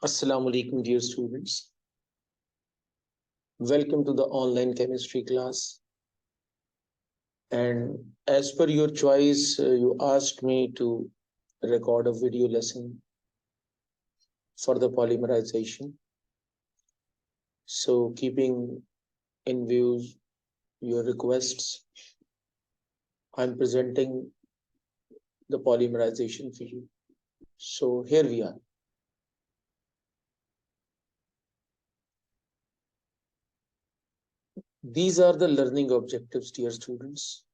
Assalamu alaikum, dear students. Welcome to the online chemistry class. And as per your choice, you asked me to record a video lesson for the polymerization. So, keeping in view your requests, I'm presenting the polymerization for you. So, here we are. These are the learning objectives, dear students.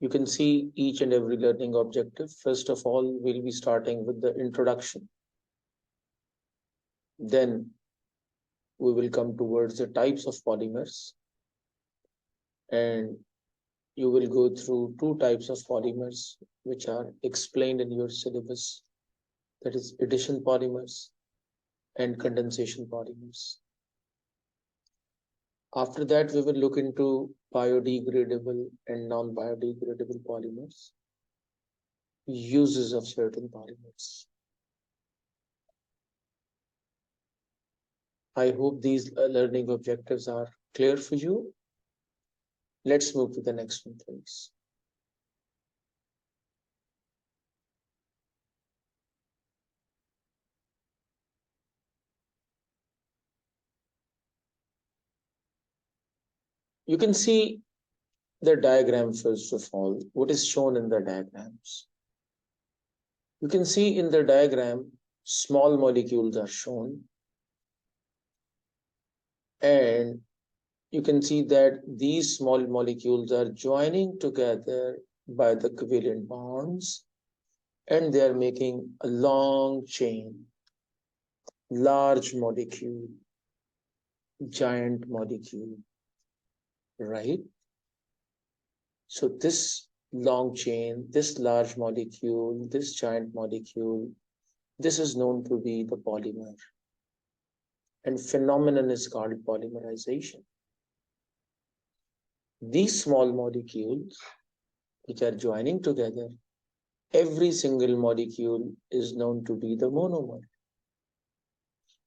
You can see each and every learning objective. First of all, we'll be starting with the introduction. Then we will come towards the types of polymers, and you will go through two types of polymers which are explained in your syllabus, that is addition polymers and condensation polymers. After that, we will look into biodegradable and non-biodegradable polymers, uses of certain polymers. I hope these learning objectives are clear for you. Let's move to the next one, please. You can see the diagram first of all. What is shown in the diagrams? You can see in the diagram, small molecules are shown. And you can see that these small molecules are joining together by the covalent bonds, and they are making a long chain, large molecule, giant molecule, right? So this long chain, this large molecule, this giant molecule, this is known to be the polymer. And phenomenon is called polymerization. These small molecules, which are joining together, every single molecule is known to be the monomer.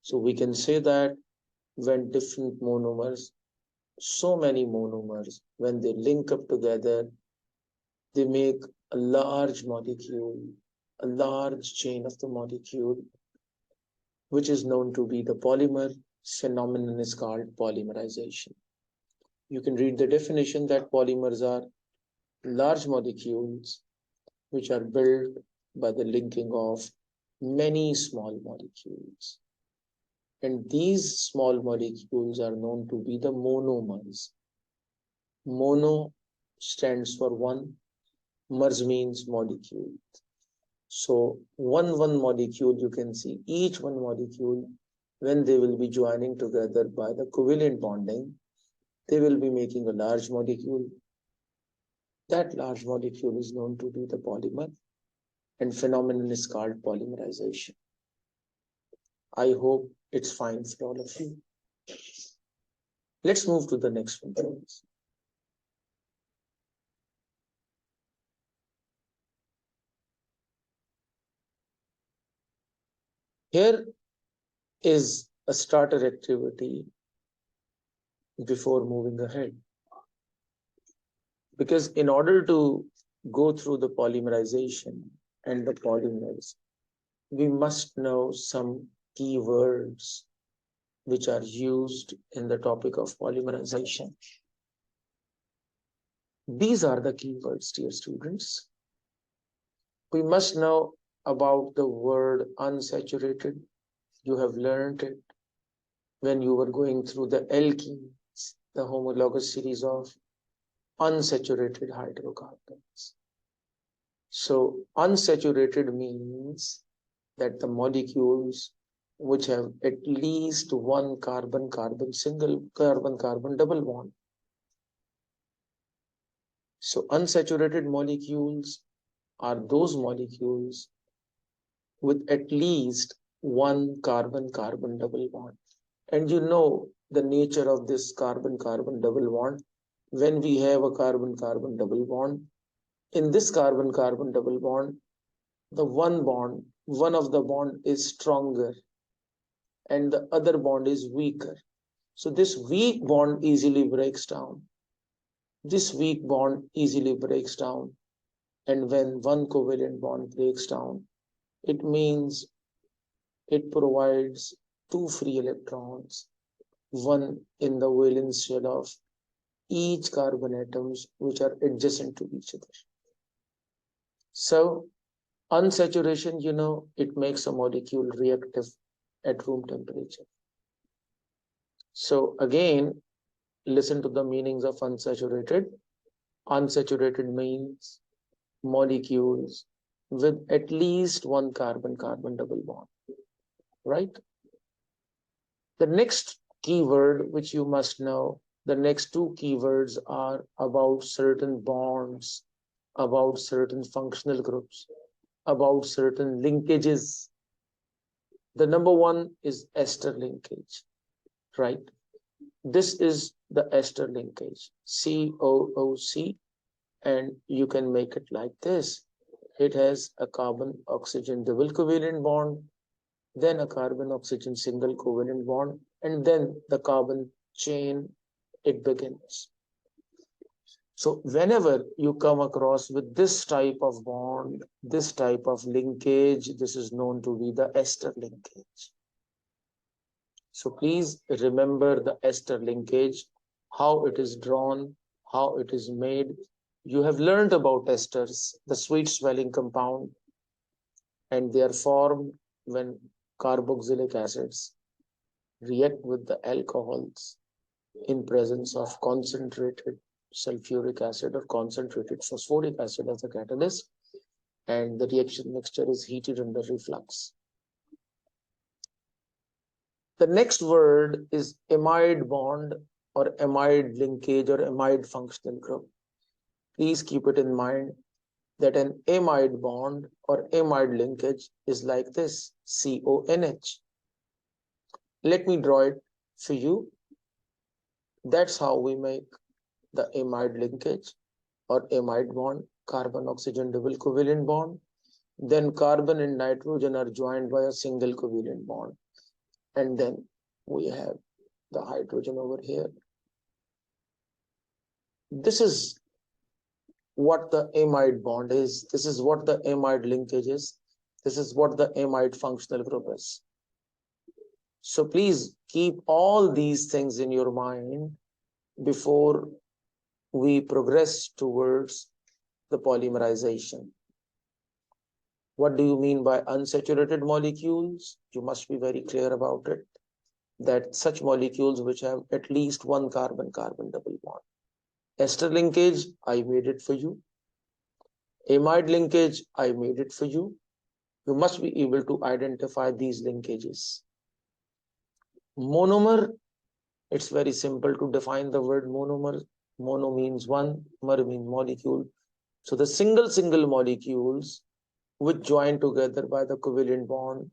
So we can say that when different monomers, so many monomers, when they link up together, they make a large molecule, a large chain of the molecule, which is known to be the polymer. Phenomenon is called polymerization. You can read the definition that polymers are large molecules which are built by the linking of many small molecules. And these small molecules are known to be the monomers. Mono stands for one, mers means molecule. So one molecule, you can see each one molecule, when they will be joining together by the covalent bonding, they will be making a large molecule. That large molecule is known to be the polymer, and phenomenon is called polymerization. I hope it's fine for all of you. Let's move to the next one, please. Here is a starter activity before moving ahead. Because in order to go through the polymerization and the polymers, we must know some keywords which are used in the topic of polymerization. These are the keywords, dear students. We must know about the word unsaturated. You have learned it when you were going through the alkenes, the homologous series of unsaturated hydrocarbons. So unsaturated means that the molecules which have at least one carbon-carbon, single carbon-carbon double bond. So unsaturated molecules are those molecules with at least one carbon-carbon double bond. And you know the nature of this carbon-carbon double bond. When we have a carbon-carbon double bond, in this carbon-carbon double bond, the one of the bond is stronger and the other bond is weaker. So this weak bond easily breaks down. This weak bond easily breaks down. And when one covalent bond breaks down, it means it provides two free electrons, one in the valence shell of each carbon atoms which are adjacent to each other. So unsaturation, it makes a molecule reactive at room temperature. So again, listen to the meanings of unsaturated. Unsaturated means molecules with at least one carbon-carbon double bond, right? The next keyword which you must know, the next two keywords are about certain bonds, about certain functional groups, about certain linkages. The number one is ester linkage, right? This is the ester linkage, COOC, and you can make it like this. It has a carbon-oxygen double covalent bond, then a carbon-oxygen single covalent bond, and then the carbon chain, it begins. So whenever you come across with this type of bond, this type of linkage, this is known to be the ester linkage. So please remember the ester linkage, how it is drawn, how it is made. You have learned about esters, the sweet smelling compound, and they are formed when carboxylic acids react with the alcohols in presence of concentrated sulfuric acid or concentrated phosphoric acid as a catalyst, and the reaction mixture is heated under reflux. The next word is amide bond or amide linkage or amide functional group. Please keep it in mind that an amide bond or amide linkage is like this, CONH. Let me draw it for you. That's how we make the amide linkage or amide bond, carbon-oxygen double covalent bond. Then carbon and nitrogen are joined by a single covalent bond. And then we have the hydrogen over here. This is what the amide bond is. This is what the amide linkage is. This is what the amide functional group is. So please keep all these things in your mind before we progress towards the polymerization. What do you mean by unsaturated molecules? You must be very clear about it, that such molecules which have at least one carbon-carbon double bond. Ester linkage, I made it for you. Amide linkage, I made it for you. You must be able to identify these linkages. Monomer, it's very simple to define the word monomer. Mono means one, mer means molecule. So the single molecules which join together by the covalent bond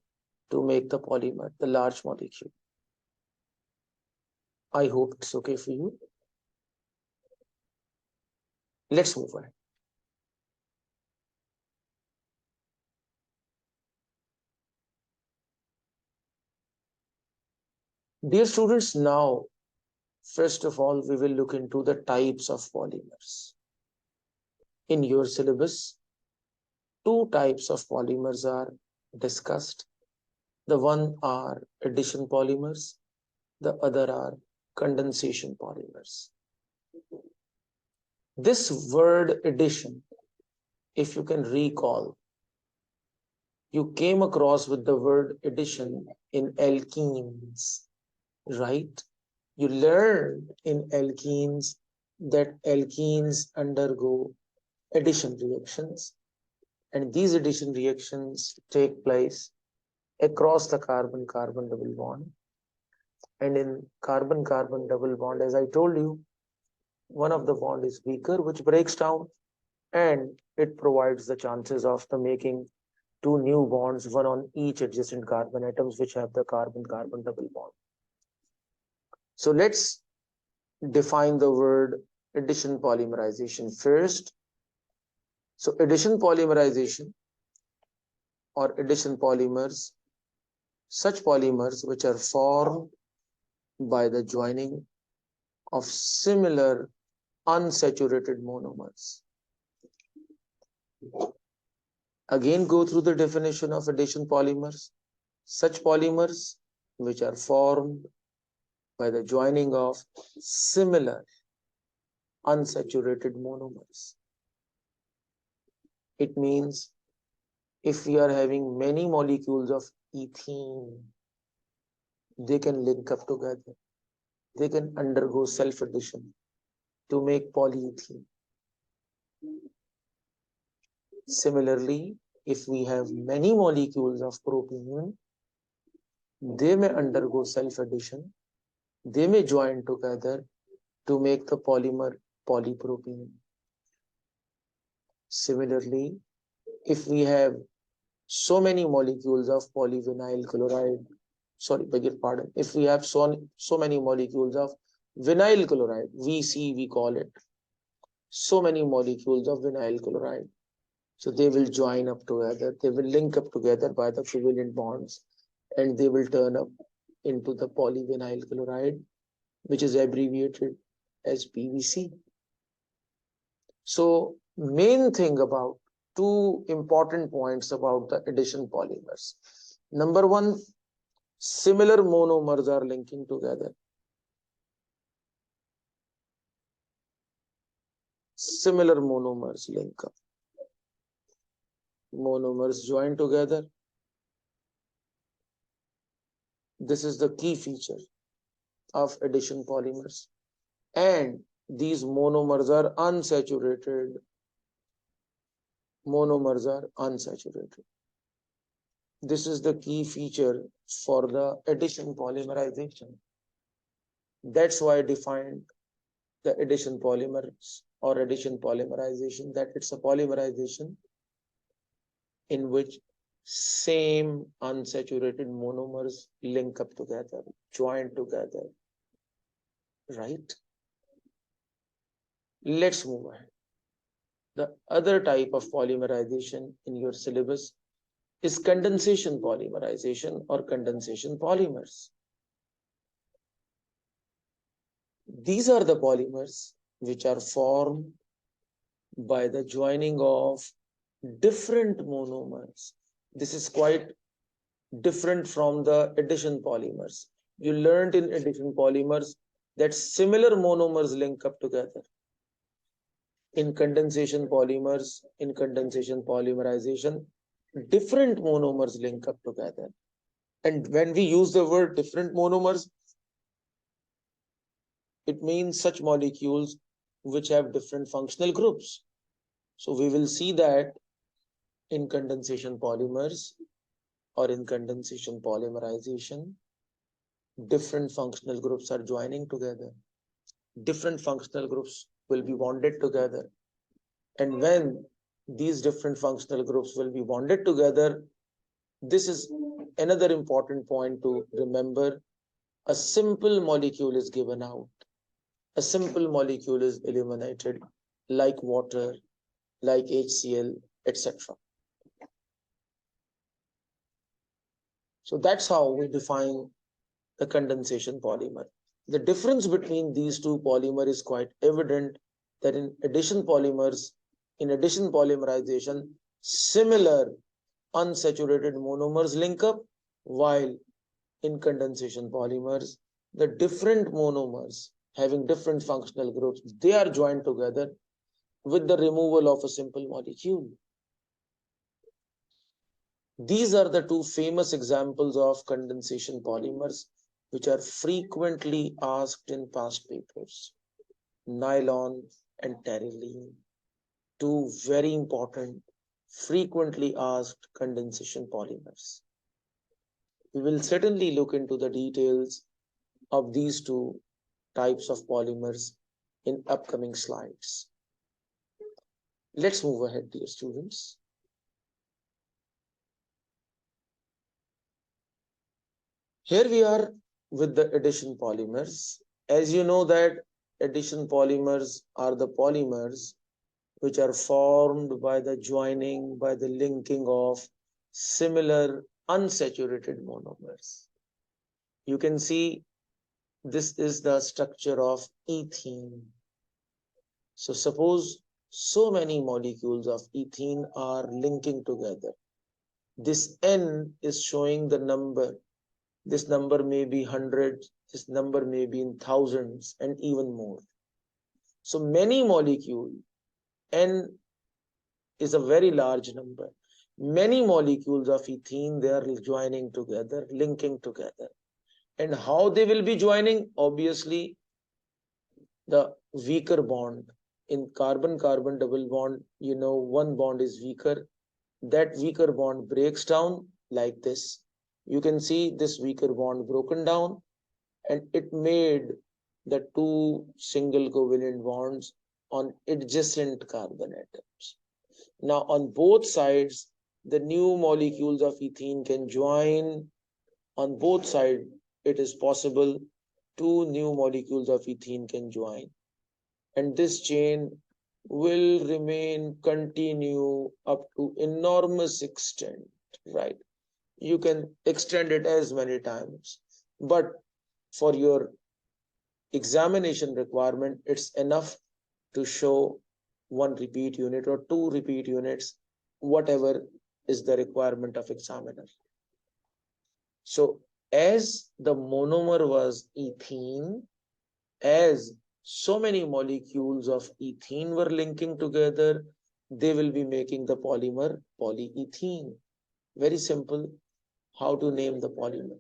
to make the polymer, the large molecule. I hope it's okay for you. Let's move on. Dear students, now, first of all, we will look into the types of polymers. In your syllabus, two types of polymers are discussed. The one are addition polymers, the other are condensation polymers. This word addition, if you can recall, you came across with the word addition in alkenes, right? You learned in alkenes that alkenes undergo addition reactions, and these addition reactions take place across the carbon-carbon double bond. And in carbon-carbon double bond, as I told you, one of the bond is weaker, which breaks down, and it provides the chances of the making two new bonds, one on each adjacent carbon atoms which have the carbon-carbon double bond. So let's define the word addition polymerization first. So addition polymerization or addition polymers, such polymers which are formed by the joining of similar unsaturated monomers. Again, go through the definition of addition polymers. Such polymers which are formed by the joining of similar unsaturated monomers. It means if we are having many molecules of ethene, they can link up together. They can undergo self-addition to make polyethene. Similarly, if we have many molecules of propene, they may undergo self-addition. They may join together to make the polymer polypropene. Similarly, if we have so many molecules of polyvinyl chloride, if we have so many molecules of vinyl chloride, VC we call it, so many molecules of vinyl chloride, so they will join up together, they will link up together by the covalent bonds, and they will turn up into the polyvinyl chloride, which is abbreviated as PVC. So main thing about two important points about the addition polymers. Number one, similar monomers are linking together. Similar monomers link up. Monomers join together. This is the key feature of addition polymers. And these monomers are unsaturated. Monomers are unsaturated. This is the key feature for the addition polymerization. That's why I defined the addition polymers or addition polymerization, that it's a polymerization in which same unsaturated monomers link up together, join together, right? Let's move ahead. The other type of polymerization in your syllabus is condensation polymerization or condensation polymers. These are the polymers which are formed by the joining of different monomers. This is quite different from the addition polymers. You learned in addition polymers that similar monomers link up together. In condensation polymers, in condensation polymerization, different monomers link up together. And when we use the word different monomers, it means such molecules which have different functional groups. So we will see that in condensation polymers or in condensation polymerization, different functional groups are joining together. Different functional groups will be bonded together. And when these different functional groups will be bonded together, this is another important point to remember. A simple molecule is given out. A simple molecule is eliminated, like water, like HCl, etc. So that's how we define the condensation polymer. The difference between these two polymers is quite evident, that in addition polymers, in addition polymerization, similar unsaturated monomers link up, while in condensation polymers, the different monomers having different functional groups, they are joined together with the removal of a simple molecule. These are the two famous examples of condensation polymers which are frequently asked in past papers. Nylon and terylene, two very important, frequently asked condensation polymers. We will certainly look into the details of these two types of polymers in upcoming slides. Let's move ahead, dear students. Here we are with the addition polymers. As you know that addition polymers are the polymers which are formed by the joining, by the linking of similar unsaturated monomers. You can see this is the structure of ethene. So suppose so many molecules of ethene are linking together. This N is showing the number. This number may be hundreds, this number may be in thousands and even more. So many molecules, N is a very large number. Many molecules of ethene, they are joining together, linking together. And how they will be joining? Obviously, the weaker bond. In carbon-carbon double bond, one bond is weaker. That weaker bond breaks down like this. You can see this weaker bond broken down, and it made the two single covalent bonds on adjacent carbon atoms. Now, on both sides, the new molecules of ethene can join. On both sides, it is possible two new molecules of ethene can join. And this chain will remain continue up to enormous extent, right? You can extend it as many times, but for your examination requirement, it's enough to show one repeat unit or two repeat units, whatever is the requirement of examiner. So as the monomer was ethene, as so many molecules of ethene were linking together, they will be making the polymer polyethene. Very simple how to name the polymer.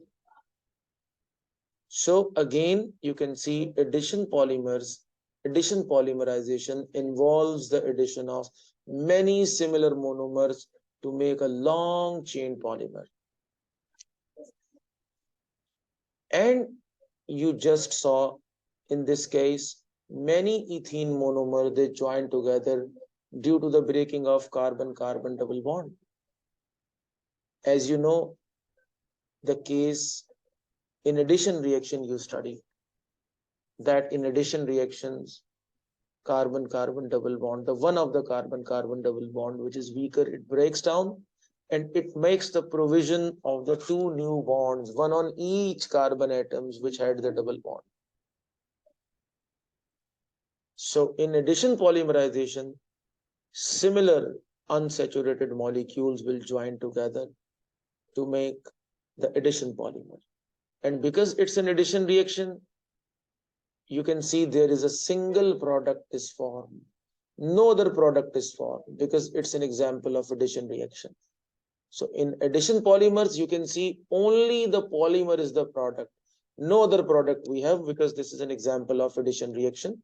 So again, you can see addition polymerization involves the addition of many similar monomers to make a long chain polymer. And you just saw in this case, many ethene monomer, they join together due to the breaking of carbon-carbon double bond. As you know, the case in addition reaction you study, that in addition reactions, carbon-carbon double bond, the one of the carbon-carbon double bond, which is weaker, it breaks down and it makes the provision of the two new bonds, one on each carbon atoms which had the double bond. So in addition polymerization, similar unsaturated molecules will join together to make the addition polymer. And because it's an addition reaction, you can see there is a single product is formed. No other product is formed because it's an example of addition reaction. So in addition polymers, you can see only the polymer is the product. No other product we have because this is an example of addition reaction.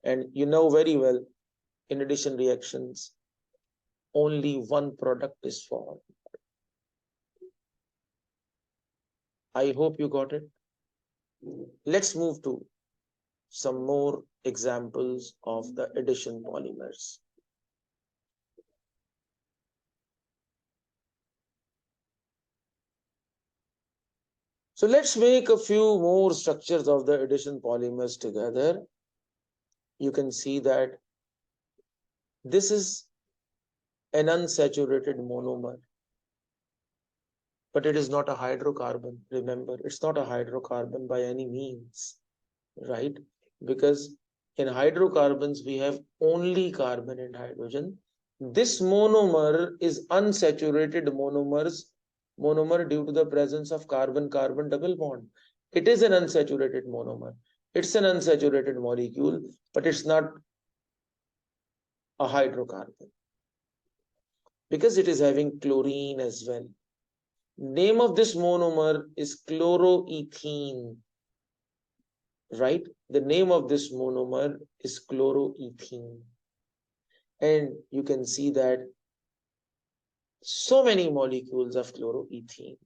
And you know very well, in addition reactions, only one product is formed. I hope you got it. Let's move to some more examples of the addition polymers. So let's make a few more structures of the addition polymers together. You can see that this is an unsaturated monomer, but it is not a hydrocarbon. Remember, it's not a hydrocarbon by any means, right? Because in hydrocarbons, we have only carbon and hydrogen. This monomer is unsaturated monomer due to the presence of carbon-carbon double bond. It is an unsaturated monomer. It's an unsaturated molecule, but it's not a hydrocarbon because it is having chlorine as well. Name of this monomer is chloroethene, right? The name of this monomer is chloroethene. And you can see that so many molecules of chloroethene,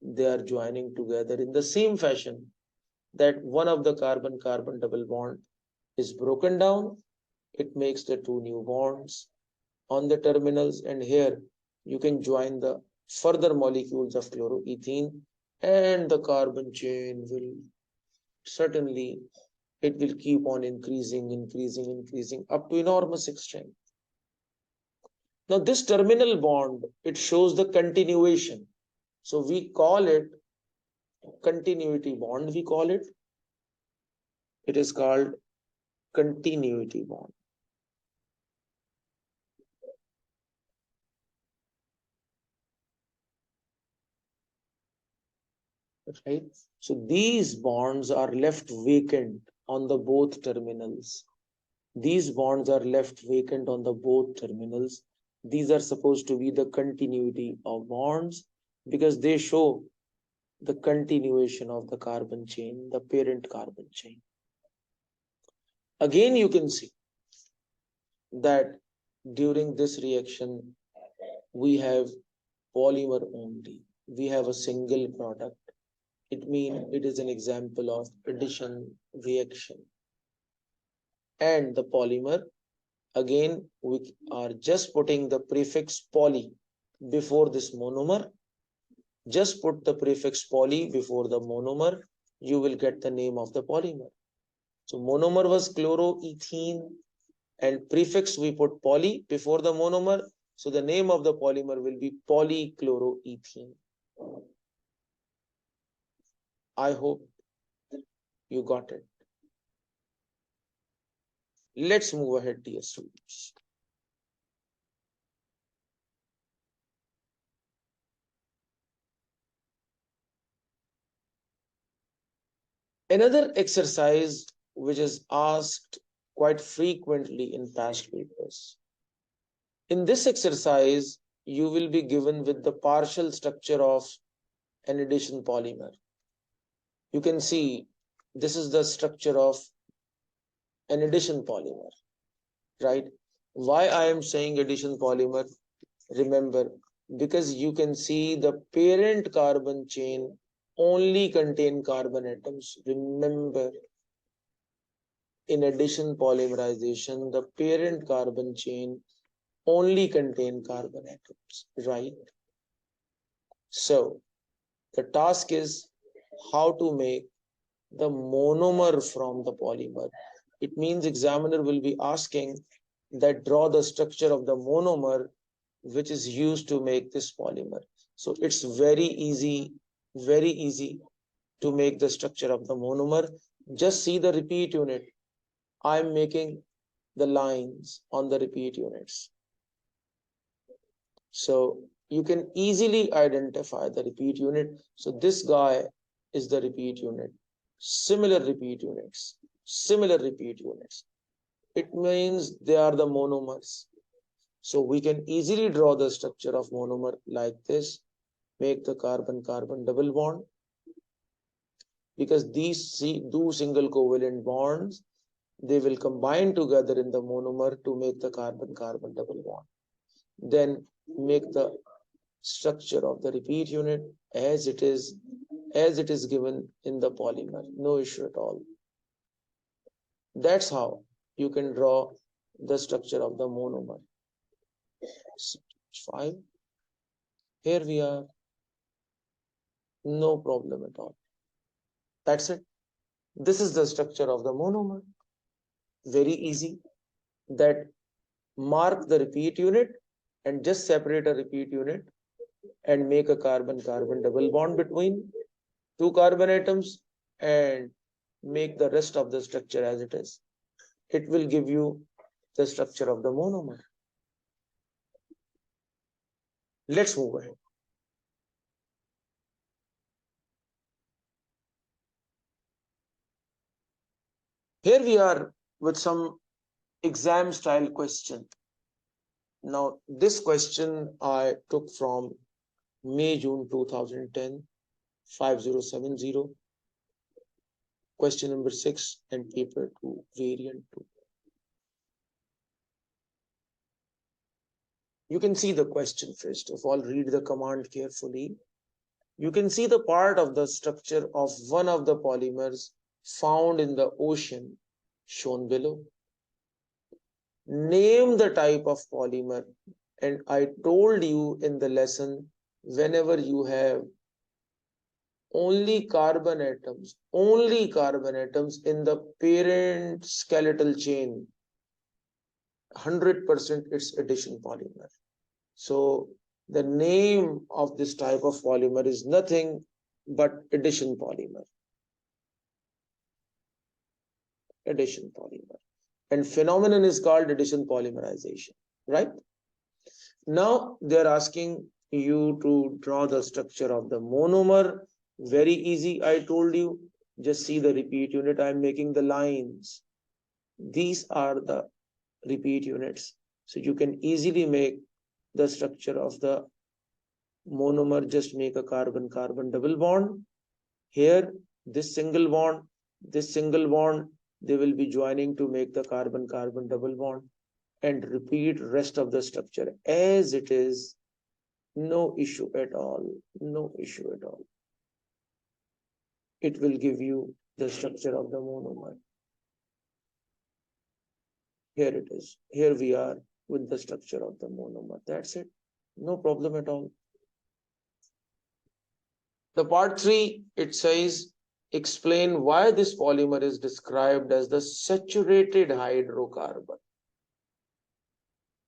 they are joining together in the same fashion that one of the carbon-carbon double bond is broken down. It makes the two new bonds on the terminals, and here you can join the further molecules of chloroethene, and the carbon chain will certainly, it will keep on increasing up to enormous extent. Now this terminal bond, it shows the continuation. So we call it continuity bond, we call it. It is called continuity bond. Right? So these bonds are left vacant on the both terminals. These bonds are left vacant on the both terminals. These are supposed to be the continuity of bonds because they show the continuation of the carbon chain, the parent carbon chain. Again, you can see that during this reaction, we have polymer only. We have a single product. It means it is an example of addition reaction. And the polymer, again, we are just putting the prefix poly before this monomer. Just put the prefix poly before the monomer, you will get the name of the polymer. So monomer was chloroethene and prefix we put poly before the monomer. So the name of the polymer will be polychloroethene. I hope you got it. Let's move ahead, dear students. Another exercise which is asked quite frequently in past papers. In this exercise, you will be given with the partial structure of an addition polymer. You can see this is the structure of an addition polymer, right? Why I am saying addition polymer? Remember, because you can see the parent carbon chain only contain carbon atoms. Remember, in addition polymerization, the parent carbon chain only contain carbon atoms, right? So the task is how to make the monomer from the polymer. It means examiner will be asking that draw the structure of the monomer which is used to make this polymer. So it's very easy to make the structure of the monomer. Just see the repeat unit. I'm making the lines on the repeat units. So you can easily identify the repeat unit. So this guy is the repeat unit. Similar repeat units. It means they are the monomers. So we can easily draw the structure of monomer like this. Make the carbon-carbon double bond. Because these two single covalent bonds, they will combine together in the monomer to make the carbon-carbon double bond. Then make the structure of the repeat unit as it is given in the polymer. No issue at all. That's how you can draw the structure of the monomer. 5. Here we are. No problem at all. That's it. This is the structure of the monomer. Very easy. That mark the repeat unit and just separate a repeat unit and make a carbon-carbon double bond between two carbon atoms and make the rest of the structure as it is. It will give you the structure of the monomer. Let's move ahead. Here we are with some exam style question. Now, this question I took from May-June 2010, 5070, question number 6 and paper 2, variant 2. You can see the question first of all, read the command carefully. You can see the part of the structure of one of the polymers found in the ocean shown below. Name the type of polymer. And I told you in the lesson, whenever you have only carbon atoms in the parent skeletal chain, 100% it's addition polymer. So the name of this type of polymer is nothing but addition polymer. Addition polymer. And phenomenon is called addition polymerization, right? Now they're asking you to draw the structure of the monomer. Very easy, I told you. Just see the repeat unit. I'm making the lines. These are the repeat units. So you can easily make the structure of the monomer. Just make a carbon-carbon double bond. Here, this single bond, they will be joining to make the carbon-carbon double bond, and repeat rest of the structure as it is. No issue at all. No issue at all. It will give you the structure of the monomer. Here it is. Here we are with the structure of the monomer. That's it. No problem at all. The part 3, it says, explain why this polymer is described as the saturated hydrocarbon.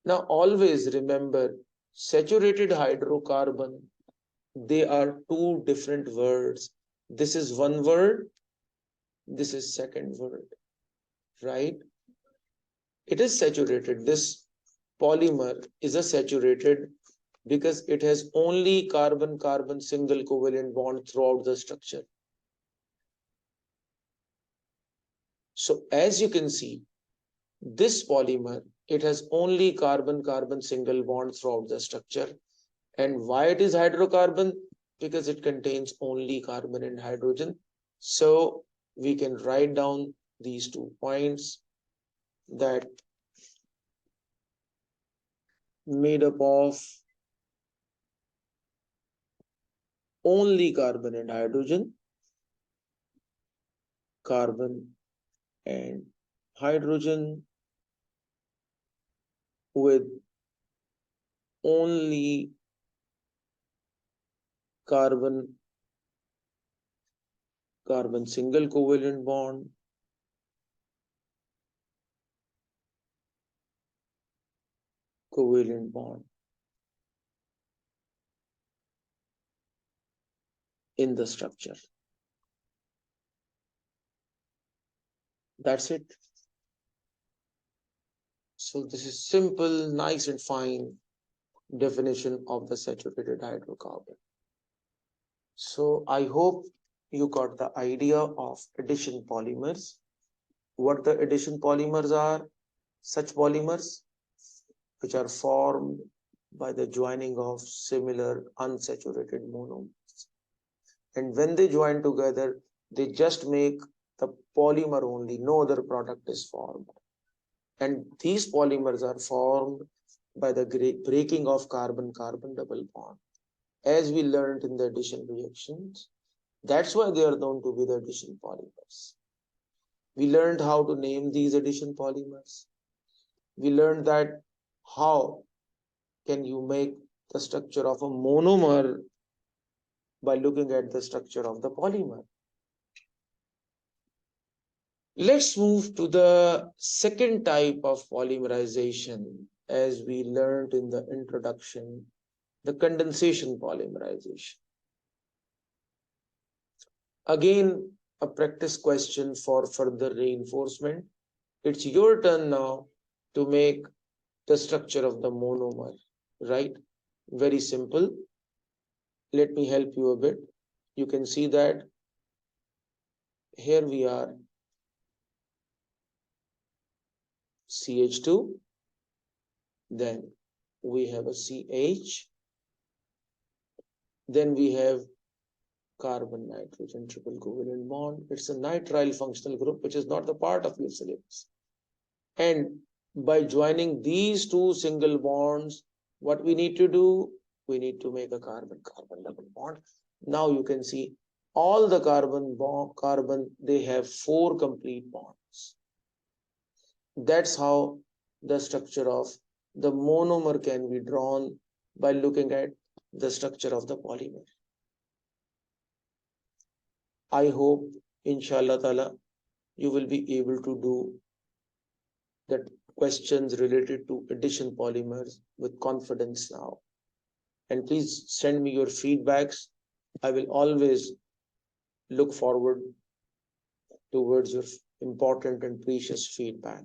Now, always remember, saturated hydrocarbon, they are two different words. This is one word, this is second word, right? It is saturated. This polymer is a saturated because it has only carbon-carbon single covalent bond throughout the structure. So as you can see, this polymer, it has only carbon-carbon single bond throughout the structure. And why it is hydrocarbon? Because it contains only carbon and hydrogen. So we can write down these 2 points, that made up of only carbon and hydrogen, carbon and hydrogen with only carbon single covalent bond, in the structure. That's it. So this is simple, nice and fine definition of the saturated hydrocarbon. So I hope you got the idea of addition polymers. What the addition polymers are? Such polymers which are formed by the joining of similar unsaturated monomers. And when they join together, they just make the polymer only, no other product is formed. And these polymers are formed by the breaking of carbon-carbon double bond. As we learned in the addition reactions, that's why they are known to be the addition polymers. We learned how to name these addition polymers. We learned that how can you make the structure of a monomer by looking at the structure of the polymer. Let's move to the second type of polymerization, as we learned in the introduction, the condensation polymerization. Again, a practice question for further reinforcement. It's your turn now to make the structure of the monomer, right? Very simple. Let me help you a bit. You can see that here we are, CH2, then we have a CH, then we have carbon nitrogen triple covalent bond. It's a nitrile functional group, which is not the part of your syllabus. And by joining these 2 single bonds, what we need to do? We need to make a carbon-carbon double bond. Now you can see all the carbon, they have 4 complete bonds. That's how the structure of the monomer can be drawn by looking at the structure of the polymer. I hope, inshallah ta'ala, you will be able to do that questions related to addition polymers with confidence now. And please send me your feedbacks. I will always look forward towards your important and precious feedback.